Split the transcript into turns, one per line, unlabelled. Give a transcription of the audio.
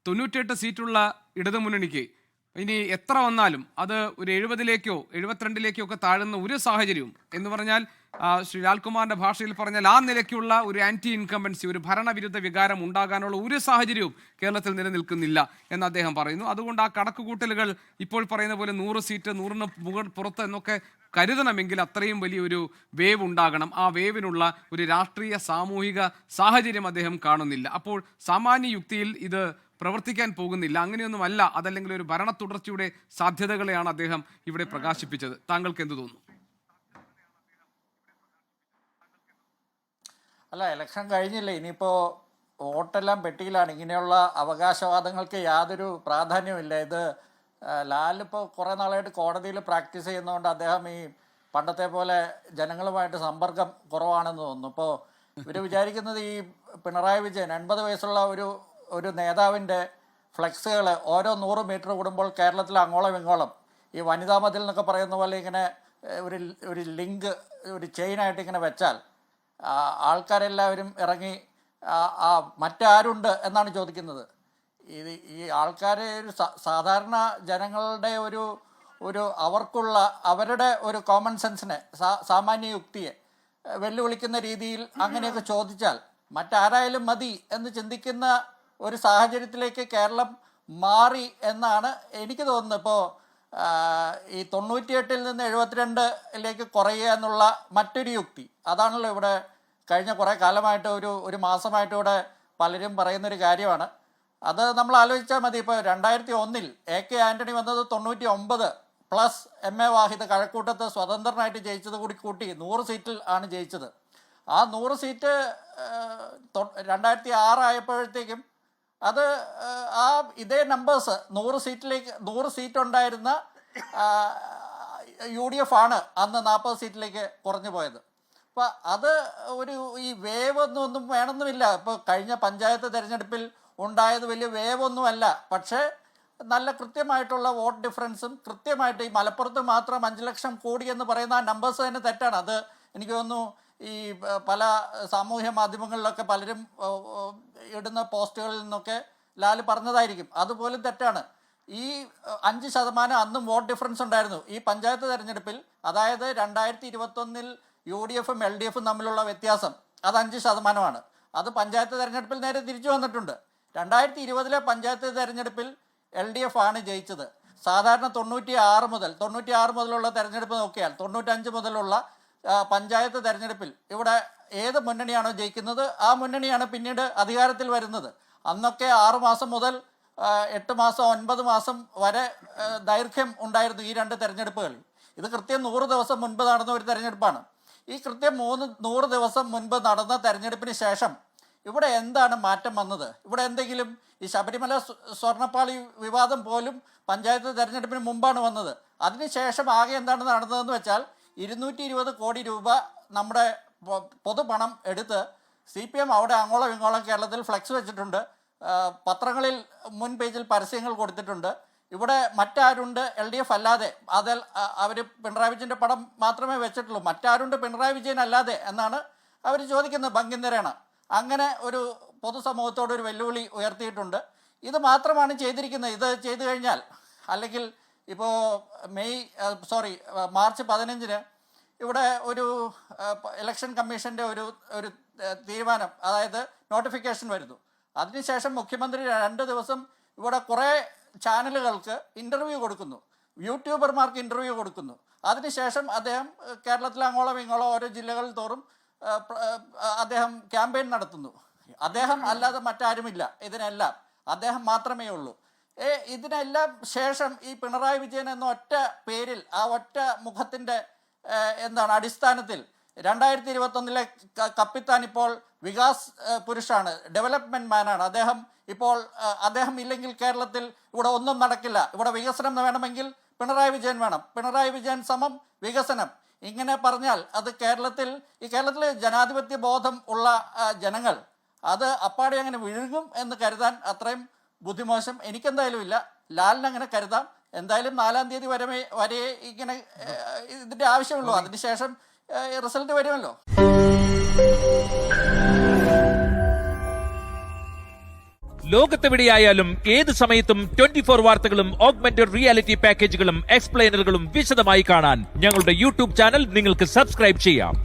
98 സീറ്റുള്ള ഇടതുമുന്നണിക്ക് ഇനി എത്ര വന്നാലും അത് ഒരു 70ലേക്കോ 72ലേക്കോ ഒക്കെ താഴുന്ന ഒരു സാഹചര്യവും എന്ന് പറഞ്ഞാൽ ശ്രീ ലാൽകുമാറിന്റെ ഭാഷയിൽ പറഞ്ഞാൽ ആ നിലയ്ക്കുള്ള ഒരു ആന്റി ഇൻകംബൻസി, ഒരു ഭരണവിരുദ്ധ വികാരം ഉണ്ടാകാനുള്ള ഒരു സാഹചര്യവും കേരളത്തിൽ നിലനിൽക്കുന്നില്ല എന്ന് അദ്ദേഹം പറയുന്നു. അതുകൊണ്ട് ആ കണക്കുകൂട്ടലുകൾ ഇപ്പോൾ പറയുന്ന പോലെ 100 സീറ്റ് 100ന് പുറത്ത് എന്നൊക്കെ കരുതണമെങ്കിൽ അത്രയും വലിയൊരു വേവ് ഉണ്ടാകണം. ആ വേവിനുള്ള ഒരു രാഷ്ട്രീയ സാമൂഹിക സാഹചര്യം അദ്ദേഹം കാണുന്നില്ല. അപ്പോൾ സാമാന്യ യുക്തിയിൽ ഇത് പ്രവർത്തിക്കാൻ പോകുന്നില്ല. അങ്ങനെയൊന്നുമല്ല. അതല്ലെങ്കിൽ ഒരു ഭരണ തുടർച്ചയുടെ സാധ്യതകളെയാണ് അദ്ദേഹം ഇവിടെ പ്രകാശിപ്പിച്ചത്. താങ്കൾക്ക് എന്ത് തോന്നുന്നു?
അല്ല, ഇലക്ഷൻ കഴിഞ്ഞില്ലേ, ഇനിയിപ്പോൾ വോട്ടെല്ലാം പെട്ടിയിലാണ്. ഇങ്ങനെയുള്ള അവകാശവാദങ്ങൾക്ക് യാതൊരു പ്രാധാന്യമില്ല. ഇത് ലാലിപ്പോൾ കുറേ നാളായിട്ട് കോടതിയിൽ പ്രാക്ടീസ് ചെയ്യുന്നതുകൊണ്ട് അദ്ദേഹം ഈ പണ്ടത്തെ പോലെ ജനങ്ങളുമായിട്ട് സമ്പർക്കം കുറവാണെന്ന് തോന്നുന്നു. ഇപ്പോൾ ഇവർ വിചാരിക്കുന്നത് ഈ പിണറായി വിജയൻ 80 വയസ്സുള്ള ഒരു നേതാവിൻ്റെ ഫ്ലെക്സുകൾ ഓരോ 100 മീറ്റർ കൂടുമ്പോൾ കേരളത്തിൽ അങ്ങോളം ഇങ്ങോളം ഈ വനിതാ മതിൽ എന്നൊക്കെ പറയുന്ന പോലെ ഇങ്ങനെ ഒരു ലിങ്ക്, ഒരു ചെയിനായിട്ട് ഇങ്ങനെ വെച്ചാൽ ആൾക്കാരെല്ലാവരും ഇറങ്ങി മറ്റാരുണ്ട് എന്നാണ് ചോദിക്കുന്നത്. ഈ ആൾക്കാർ ഒരു സാധാരണ ജനങ്ങളുടെ ഒരു അവർക്കുള്ള അവരുടെ ഒരു കോമൺ സെൻസിനെ, സാമാന്യ യുക്തിയെ വെല്ലുവിളിക്കുന്ന രീതിയിൽ അങ്ങനെയൊക്കെ ചോദിച്ചാൽ മറ്റാരായാലും മതി എന്ന് ചിന്തിക്കുന്ന ഒരു സാഹചര്യത്തിലേക്ക് കേരളം മാറി എന്നാണ് എനിക്ക് തോന്നുന്നത്. ഇപ്പോൾ ഈ 98-ൽ നിന്ന് 72-ലേക്ക് കുറയുക എന്നുള്ള മറ്റൊരു യുക്തി, അതാണല്ലോ ഇവിടെ കഴിഞ്ഞ കുറേ കാലമായിട്ട് ഒരു മാസമായിട്ട് ഇവിടെ പലരും പറയുന്നൊരു കാര്യമാണ്. അത് നമ്മൾ ആലോചിച്ചാൽ മതി. ഇപ്പോൾ 2001-ൽ AK ആൻ്റണി വന്നത് 99 പ്ലസ് MA വാഹിദ് കഴക്കൂട്ടത്ത് സ്വതന്ത്രനായിട്ട് ജയിച്ചത് കൂടി കൂട്ടി 100 സീറ്റിൽ ആണ് ജയിച്ചത്. ആ 100 സീറ്റ് 2006 ആയപ്പോഴത്തേക്കും അത് ഇതേ നമ്പേഴ്സ് 100 സീറ്റ് ഉണ്ടായിരുന്ന UDF ആണ് അന്ന് 40 സീറ്റിലേക്ക് കുറഞ്ഞു പോയത്. അപ്പോൾ അത് ഈ വേവ് ഒന്നും വേണമെന്നുമില്ല. ഇപ്പോൾ കഴിഞ്ഞ പഞ്ചായത്ത് തിരഞ്ഞെടുപ്പിൽ ഉണ്ടായത് വലിയ വേവ് ഒന്നുമല്ല. പക്ഷേ നല്ല കൃത്യമായിട്ടുള്ള വോട്ട് ഡിഫറൻസും കൃത്യമായിട്ട് ഈ മലപ്പുറത്ത് മാത്രം 5 ലക്ഷം കോടി എന്ന് പറയുന്ന ആ നമ്പേഴ്സ് തന്നെ തെറ്റാണ്. അത് എനിക്ക് തോന്നുന്നു ഈ പല സാമൂഹ്യ മാധ്യമങ്ങളിലൊക്കെ പലരും ഇടുന്ന പോസ്റ്റുകളിൽ നിന്നൊക്കെ ലാൽ പറഞ്ഞതായിരിക്കും. അതുപോലും തെറ്റാണ്. ഈ 5% അന്നും വോട്ട് ഡിഫറൻസ് ഉണ്ടായിരുന്നു ഈ പഞ്ചായത്ത് തെരഞ്ഞെടുപ്പിൽ. അതായത് 2021-ൽ UDF-ഉം LDF-ഉം തമ്മിലുള്ള വ്യത്യാസം അത് 5%. അത് പഞ്ചായത്ത് തെരഞ്ഞെടുപ്പിൽ നേരെ തിരിച്ചു വന്നിട്ടുണ്ട്. 2020-ലെ പഞ്ചായത്ത് തെരഞ്ഞെടുപ്പിൽ LDF ആണ് ജയിച്ചത്. സാധാരണ 96 മുതലുള്ള തെരഞ്ഞെടുപ്പ് നോക്കിയാൽ 95 മുതലുള്ള പഞ്ചായത്ത് തെരഞ്ഞെടുപ്പിൽ ഇവിടെ ഏത് മുന്നണിയാണോ ജയിക്കുന്നത് ആ മുന്നണിയാണ് പിന്നീട് അധികാരത്തിൽ വരുന്നത്. അന്നൊക്കെ 6 മാസം മുതൽ 8 മാസം 9 മാസം വരെ ദൈർഘ്യം ഉണ്ടായിരുന്നു ഈ 2 തെരഞ്ഞെടുപ്പുകളിൽ. ഇത് കൃത്യം 100 ദിവസം മുൻപ് നടന്ന ഒരു തെരഞ്ഞെടുപ്പാണ്. ഈ കൃത്യം 100 ദിവസം മുൻപ് നടന്ന തെരഞ്ഞെടുപ്പിന് ശേഷം ഇവിടെ എന്താണ് മാറ്റം വന്നത്? ഇവിടെ എന്തെങ്കിലും ഈ ശബരിമല സ്വർണ്ണപ്പാളി വിവാദം പോലും പഞ്ചായത്ത് തെരഞ്ഞെടുപ്പിന് മുമ്പാണ് വന്നത്. അതിനുശേഷം ആകെ എന്താണ് നടന്നതെന്ന് വെച്ചാൽ 220 കോടി രൂപ നമ്മുടെ പൊതുപണം എടുത്ത് CPM അവിടെ അങ്ങോളം ഇങ്ങോളം കേരളത്തിൽ ഫ്ലെക്സ് വെച്ചിട്ടുണ്ട്. പത്രങ്ങളിൽ മുൻ പേജിൽ പരസ്യങ്ങൾ കൊടുത്തിട്ടുണ്ട്. ഇവിടെ മറ്റാരുണ്ട് LDF അല്ലാതെ? അതിൽ അവർ പിണറായി വിജയൻ്റെ പടം മാത്രമേ വെച്ചിട്ടുള്ളൂ. മറ്റാരുണ്ട് പിണറായി വിജയൻ അല്ലാതെ എന്നാണ് അവർ ചോദിക്കുന്നത് ഭംഗിന്തരേണ. അങ്ങനെ ഒരു പൊതുസമൂഹത്തോട് ഒരു വെല്ലുവിളി ഉയർത്തിയിട്ടുണ്ട്. ഇത് മാത്രമാണ് ചെയ്തിരിക്കുന്നത്. ഇത് ചെയ്തു കഴിഞ്ഞാൽ, അല്ലെങ്കിൽ ഇപ്പോൾ മാർച്ച് 15-ന് ഇവിടെ ഒരു ഇലക്ഷൻ കമ്മീഷൻ്റെ ഒരു തീരുമാനം, അതായത് നോട്ടിഫിക്കേഷൻ വരുന്നു. അതിനുശേഷം മുഖ്യമന്ത്രി 2 ദിവസം ഇവിടെ കുറേ ചാനലുകൾക്ക് ഇൻ്റർവ്യൂ കൊടുക്കുന്നു, യൂട്യൂബർമാർക്ക് ഇൻ്റർവ്യൂ കൊടുക്കുന്നു. അതിനുശേഷം അദ്ദേഹം കേരളത്തിലെ അങ്ങോളം ഇങ്ങോളം ഓരോ ജില്ലകളിൽ തോറും അദ്ദേഹം ക്യാമ്പയിൻ നടത്തുന്നു. അദ്ദേഹം അല്ലാതെ മറ്റാരുമില്ല. ഇതിനെല്ലാം അദ്ദേഹം മാത്രമേ ഉള്ളൂ. ഇതിനെല്ലാം ശേഷം ഈ പിണറായി വിജയൻ എന്ന ഒറ്റ പേരിൽ, ആ ഒറ്റ മുഖത്തിൻ്റെ അടിസ്ഥാനത്തിൽ 2021-ലെ കപ്പിത്താൻ ഇപ്പോൾ വികാസ് പുരുഷാണ്, ഡെവലപ്മെൻറ്റ് മാനാണ്. അദ്ദേഹം ഇല്ലെങ്കിൽ കേരളത്തിൽ ഇവിടെ ഒന്നും നടക്കില്ല. ഇവിടെ വികസനം വേണമെങ്കിൽ പിണറായി വിജയൻ വേണം. പിണറായി വിജയൻ സമം വികസനം. ഇങ്ങനെ പറഞ്ഞാൽ അത് കേരളത്തിൽ ജനാധിപത്യ ബോധം ഉള്ള ജനങ്ങൾ അത് അപ്പാടെ അങ്ങനെ വിഴുങ്ങും എന്ന് കരുതാൻ അത്രയും ബുദ്ധിമോശം എനിക്കെന്തായാലും ഇല്ല. ലാലിന് അങ്ങനെ കരുതാം. എന്തായാലും 4-ാം തീയതി വരെ ഇങ്ങനെ ഇതിൻ്റെ ആവശ്യമുള്ളൂ. അതിനുശേഷം റിസൾട്ട് വരുമല്ലോ.
ലോകത്തെവിടെയായാലും ഏത് സമയത്തും 24 വാർത്തകളും ഓഗ്മെന്റഡ് റിയാലിറ്റി പാക്കേജുകളും എക്സ്പ്ലെയിനറുകളും വിശദമായി കാണാൻ ഞങ്ങളുടെ യൂട്യൂബ് ചാനൽ നിങ്ങൾക്ക് സബ്സ്ക്രൈബ് ചെയ്യാം.